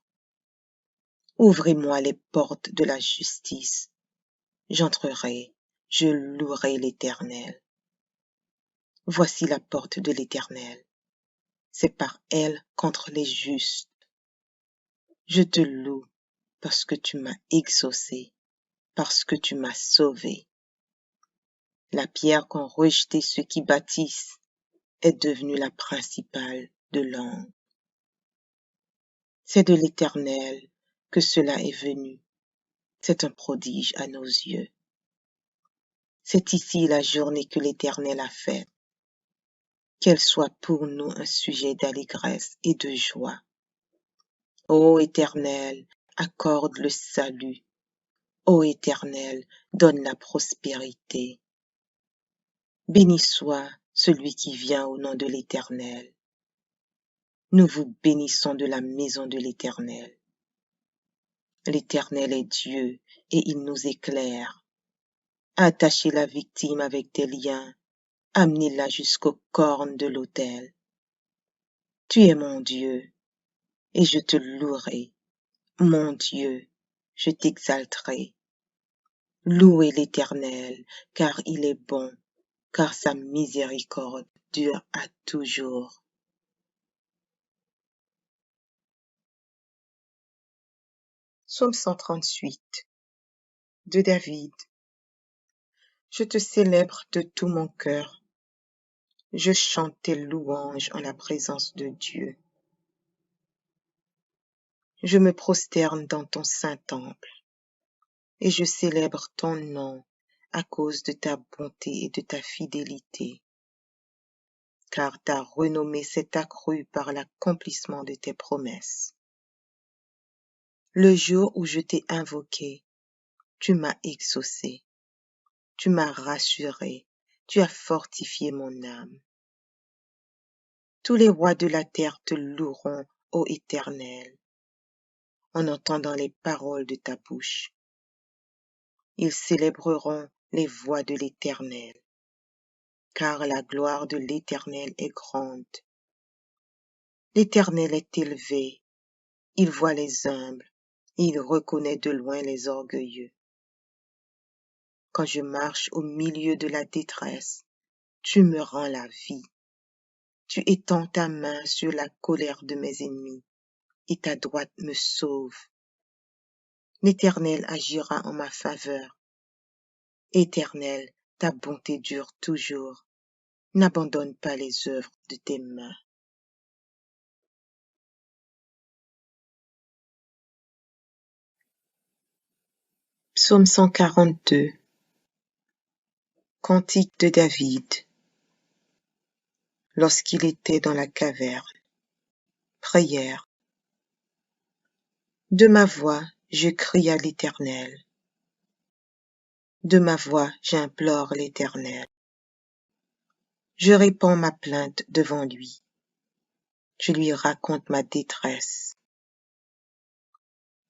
Ouvrez-moi les portes de la justice. J'entrerai, je louerai l'Éternel. Voici la porte de l'Éternel. C'est par elle contre les justes. Je te loue parce que tu m'as exaucé, parce que tu m'as sauvé. La pierre qu'ont rejetée ceux qui bâtissent est devenue la principale de l'angle. C'est de l'Éternel que cela est venu. C'est un prodige à nos yeux. C'est ici la journée que l'Éternel a faite. Qu'elle soit pour nous un sujet d'allégresse et de joie. Ô Éternel, accorde le salut. Ô Éternel, donne la prospérité. Béni soit celui qui vient au nom de l'Éternel. Nous vous bénissons de la maison de l'Éternel. L'Éternel est Dieu et il nous éclaire. Attachez la victime avec des liens, amenez-la jusqu'aux cornes de l'autel. Tu es mon Dieu, et je te louerai. Mon Dieu, je t'exalterai. Louez l'Éternel, car il est bon, car sa miséricorde dure à toujours. Psaume 138 de David. Je te célèbre de tout mon cœur. Je chante tes louanges en la présence de Dieu. Je me prosterne dans ton saint temple et je célèbre ton nom à cause de ta bonté et de ta fidélité, car ta renommée s'est accrue par l'accomplissement de tes promesses. Le jour où je t'ai invoqué, tu m'as exaucé, tu m'as rassuré, tu as fortifié mon âme. Tous les rois de la terre te loueront, ô Éternel, en entendant les paroles de ta bouche. Ils célébreront les voies de l'Éternel, car la gloire de l'Éternel est grande. L'Éternel est élevé, il voit les humbles, et il reconnaît de loin les orgueilleux. Quand je marche au milieu de la détresse, tu me rends la vie. Tu étends ta main sur la colère de mes ennemis, et ta droite me sauve. L'Éternel agira en ma faveur. Éternel, ta bonté dure toujours. N'abandonne pas les œuvres de tes mains. Psaume 142. Cantique de David. Lorsqu'il était dans la caverne. Prière. De ma voix, je crie à l'Éternel. De ma voix, j'implore l'Éternel. Je répands ma plainte devant lui. Je lui raconte ma détresse.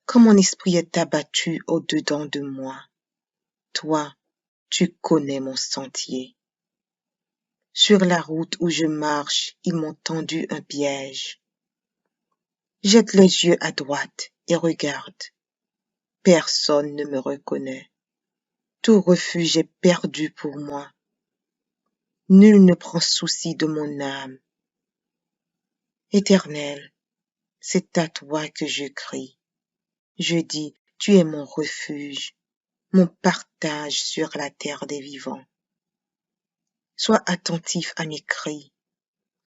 Quand mon esprit est abattu au-dedans de moi, toi, tu connais mon sentier. Sur la route où je marche, ils m'ont tendu un piège. Jette les yeux à droite et regarde. Personne ne me reconnaît. Tout refuge est perdu pour moi. Nul ne prend souci de mon âme. Éternel, c'est à toi que je crie. Je dis, tu es mon refuge, mon partage sur la terre des vivants. Sois attentif à mes cris,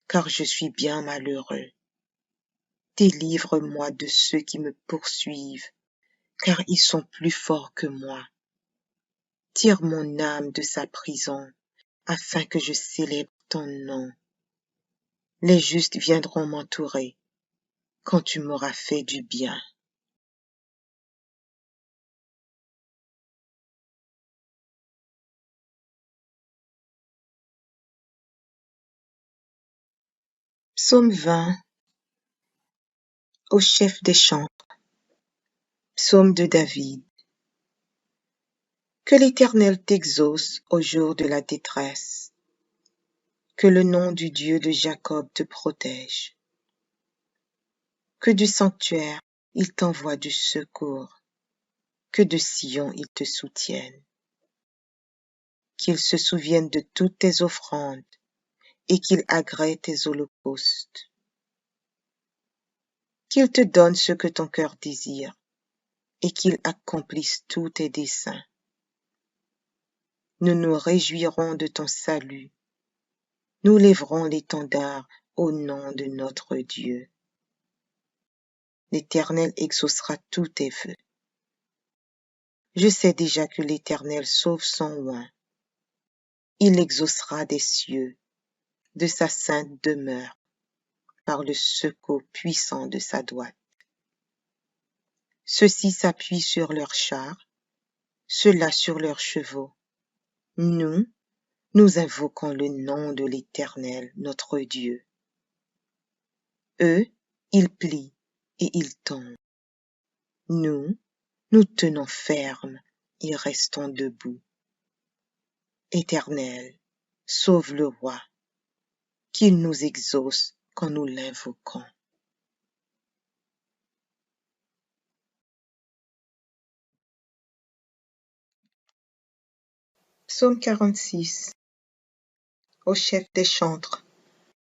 car je suis bien malheureux. Délivre-moi de ceux qui me poursuivent, car ils sont plus forts que moi. Tire mon âme de sa prison, afin que je célèbre ton nom. Les justes viendront m'entourer, quand tu m'auras fait du bien. Psaume 20. Au chef des chants. Psaume de David. Que l'Éternel t'exauce au jour de la détresse. Que le nom du Dieu de Jacob te protège. Que du sanctuaire il t'envoie du secours. Que de Sion il te soutienne. Qu'il se souvienne de toutes tes offrandes et qu'il agrée tes holocaustes. Qu'il te donne ce que ton cœur désire et qu'il accomplisse tous tes desseins. Nous nous réjouirons de ton salut. Nous lèverons l'étendard au nom de notre Dieu. L'Éternel exaucera tous tes vœux. Je sais déjà que l'Éternel sauve son oint. Il exaucera des cieux, de sa sainte demeure, par le secours puissant de sa droite. Ceux-ci s'appuient sur leurs chars, ceux-là sur leurs chevaux. Nous, Nous invoquons le nom de l'Éternel, notre Dieu. Eux, ils plient et ils tombent. Nous, nous tenons ferme et restons debout. Éternel, sauve le roi, qu'il nous exauce quand nous l'invoquons. Psaume 46. Au chef des chantres,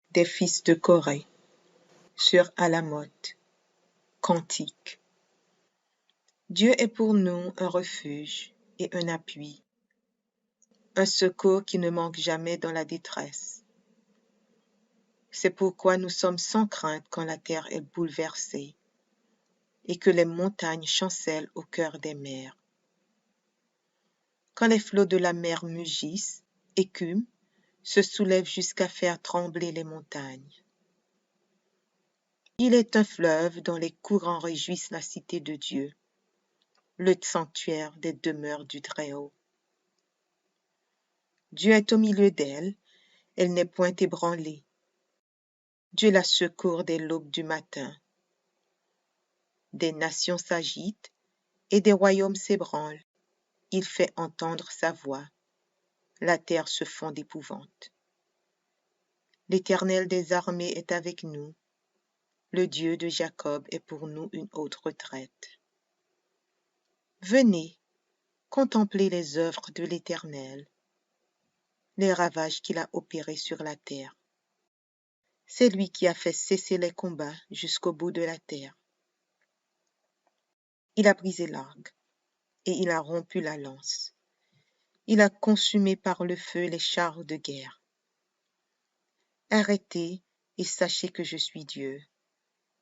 des fils de Corée, sur Alamoth, cantique. Dieu est pour nous un refuge et un appui, un secours qui ne manque jamais dans la détresse. C'est pourquoi nous sommes sans crainte quand la terre est bouleversée et que les montagnes chancellent au cœur des mers. Quand les flots de la mer mugissent, écument, se soulèvent jusqu'à faire trembler les montagnes. Il est un fleuve dont les courants réjouissent la cité de Dieu, le sanctuaire des demeures du Très-Haut. Dieu est au milieu d'elle, elle n'est point ébranlée. Dieu la secourt dès l'aube du matin. Des nations s'agitent et des royaumes s'ébranlent. Il fait entendre sa voix. La terre se fond d'épouvante. L'Éternel des armées est avec nous. Le Dieu de Jacob est pour nous une haute retraite. Venez, contemplez les œuvres de l'Éternel, les ravages qu'il a opérés sur la terre. C'est lui qui a fait cesser les combats jusqu'au bout de la terre. Il a brisé l'arc et il a rompu la lance. Il a consumé par le feu les chars de guerre. Arrêtez et sachez que je suis Dieu.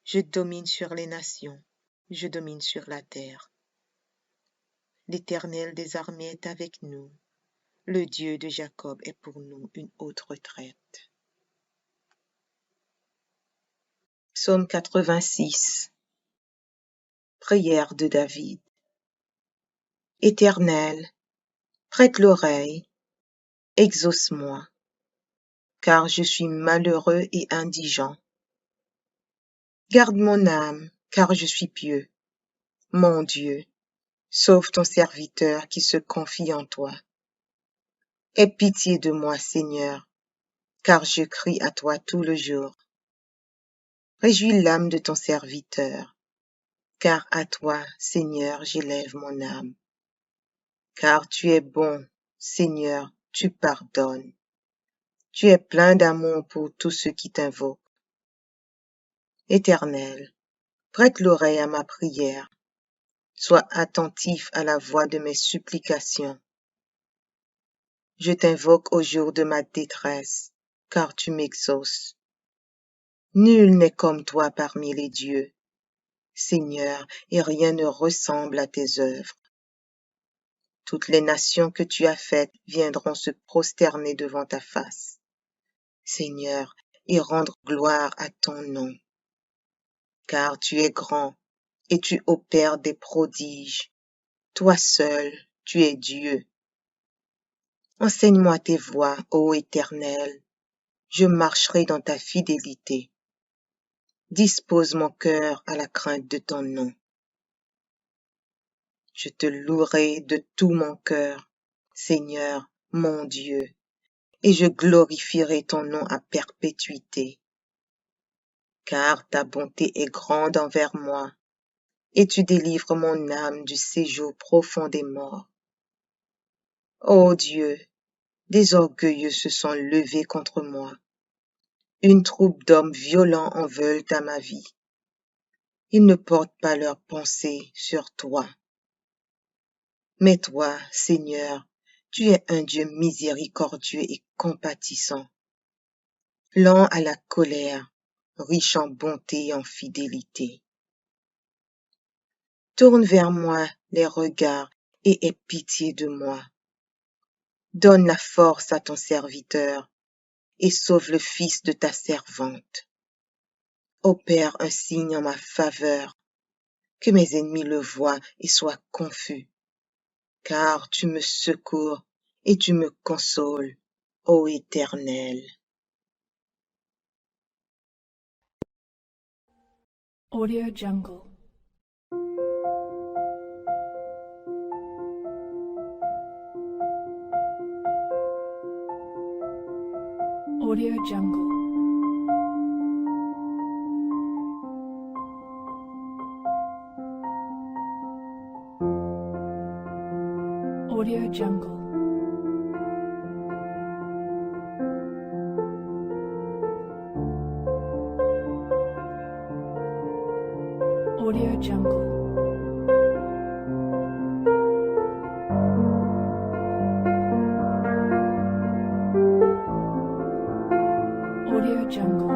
Je domine sur les nations, je domine sur la terre. L'Éternel des armées est avec nous. Le Dieu de Jacob est pour nous une haute retraite. Psaume 86. Prière de David. Éternel, prête l'oreille, exauce-moi, car je suis malheureux et indigent. Garde mon âme, car je suis pieux. Mon Dieu, sauve ton serviteur qui se confie en toi. Aie pitié de moi, Seigneur, car je crie à toi tout le jour. Réjouis l'âme de ton serviteur, car à toi, Seigneur, j'élève mon âme. Car tu es bon, Seigneur, tu pardonnes. Tu es plein d'amour pour tous ceux qui t'invoquent. Éternel, prête l'oreille à ma prière. Sois attentif à la voix de mes supplications. Je t'invoque au jour de ma détresse, car tu m'exauces. Nul n'est comme toi parmi les dieux, Seigneur, et rien ne ressemble à tes œuvres. Toutes les nations que tu as faites viendront se prosterner devant ta face, Seigneur, et rendre gloire à ton nom. Car tu es grand, et tu opères des prodiges. Toi seul, tu es Dieu. Enseigne-moi tes voies, ô Éternel. Je marcherai dans ta fidélité. Dispose mon cœur à la crainte de ton nom. Je te louerai de tout mon cœur, Seigneur, mon Dieu, et je glorifierai ton nom à perpétuité. Car ta bonté est grande envers moi, et tu délivres mon âme du séjour profond des morts. Ô Dieu, des orgueilleux se sont levés contre moi. Une troupe d'hommes violents en veulent à ma vie. Ils ne portent pas leurs pensées sur toi. Mais toi, Seigneur, tu es un Dieu miséricordieux et compatissant, lent à la colère, riche en bonté et en fidélité. Tourne vers moi les regards et aie pitié de moi. Donne la force à ton serviteur et sauve le fils de ta servante. Opère un signe en ma faveur, que mes ennemis le voient et soient confus. Car tu me secours et tu me consoles. ô Éternel. Audio Jungle. Audio Jungle. Audio Jungle. Audio Jungle. Audio Jungle.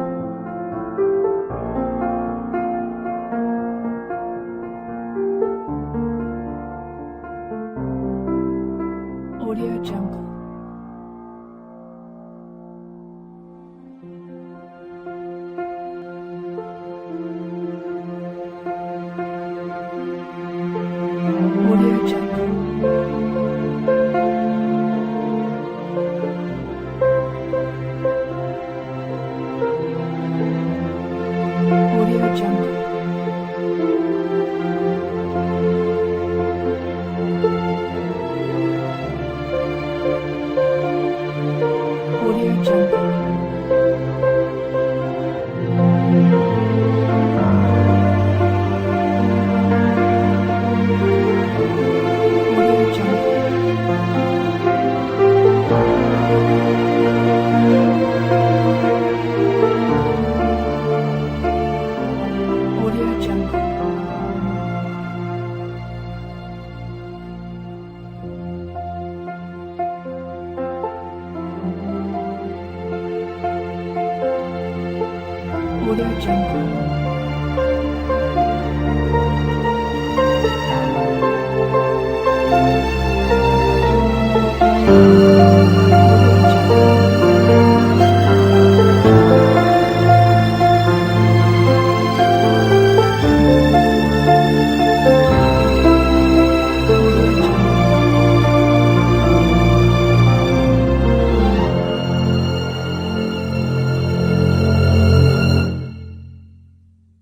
Audio Jungle. Audio Jungle. Audio Jungle. Audio Jungle. Audio Jungle. Audio Jungle. Audio Jungle.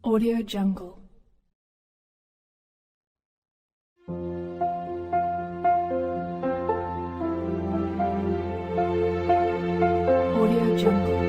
Audio Jungle. Audio Jungle.